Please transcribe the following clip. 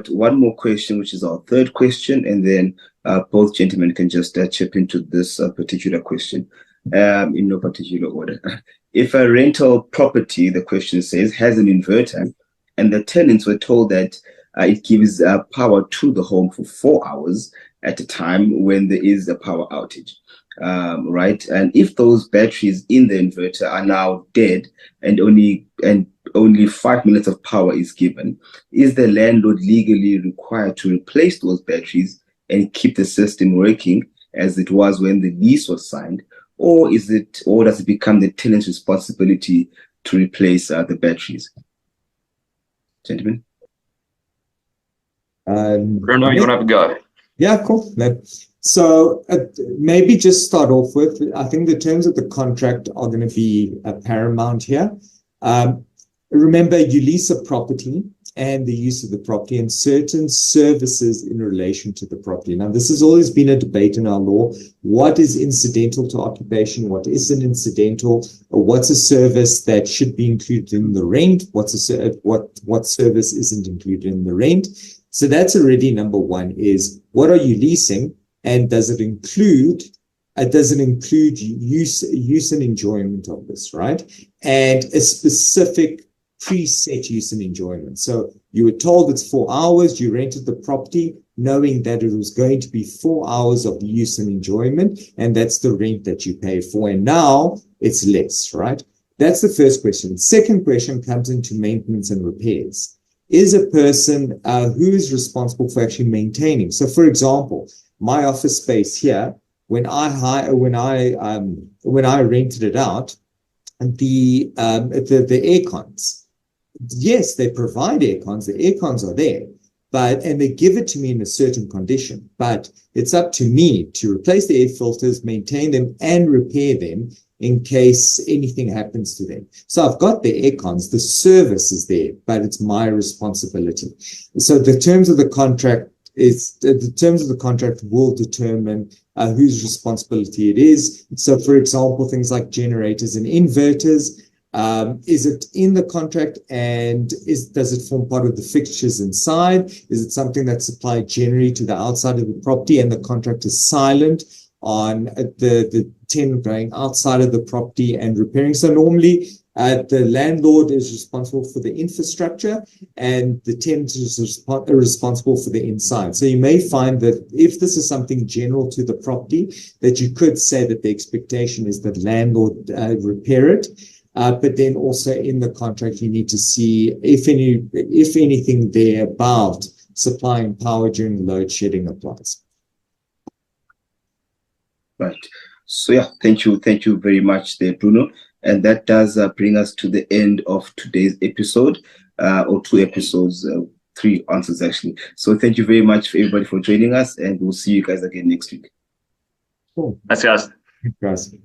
one more question, which is our third question, and then both gentlemen can just chip into this particular question in no particular order. If a rental property, the question says, has an inverter, and the tenants were told that it gives power to the home for 4 hours at a time when there is a power outage, right? And if those batteries in the inverter are now dead and only 5 minutes of power is given, is the landlord legally required to replace those batteries and keep the system working as it was when the lease was signed, or does it become the tenant's responsibility to replace the batteries? Gentlemen. Bruno, you want to have a go? Yeah, cool. So maybe just start off with, I think the terms of the contract are going to be paramount here. Remember, you lease a property and the use of the property and certain services in relation to the property. Now, this has always been a debate in our law. What is incidental to occupation? What isn't incidental? What's a service that should be included in the rent? What service isn't included in the rent? So that's already number one, is what are you leasing, and does it include use and enjoyment of this, right? And a specific preset use and enjoyment. So you were told it's 4 hours, you rented the property knowing that it was going to be 4 hours of use and enjoyment, and that's the rent that you pay for, and now it's less, right? That's the first question. Second question comes into maintenance and repairs. Is a person who is responsible for actually maintaining? So for example, my office space here, when I rented it out, the air cons, yes, they provide air cons. The air cons are there, and they give it to me in a certain condition. But it's up to me to replace the air filters, maintain them, and repair them in case anything happens to them. So I've got the air cons, the service is there, but it's my responsibility. So the terms of the contract will determine whose responsibility it is. So for example, things like generators and inverters, is it in the contract, and does it form part of the fixtures inside? Is it something that's supplied generally to the outside of the property and the contract is silent on the tenant going outside of the property and repairing? So normally the landlord is responsible for the infrastructure and the tenant is responsible for the inside. So you may find that if this is something general to the property, that you could say that the expectation is that landlord repair it. But then also in the contract, you need to see if anything there about supplying power during load shedding applies. Right. So yeah, thank you very much there, Bruno. And that does bring us to the end of today's episode, or 2 episodes, 3 answers actually. So thank you very much for everybody for joining us, and we'll see you guys again next week. Cool. Thanks, guys. Thanks, guys.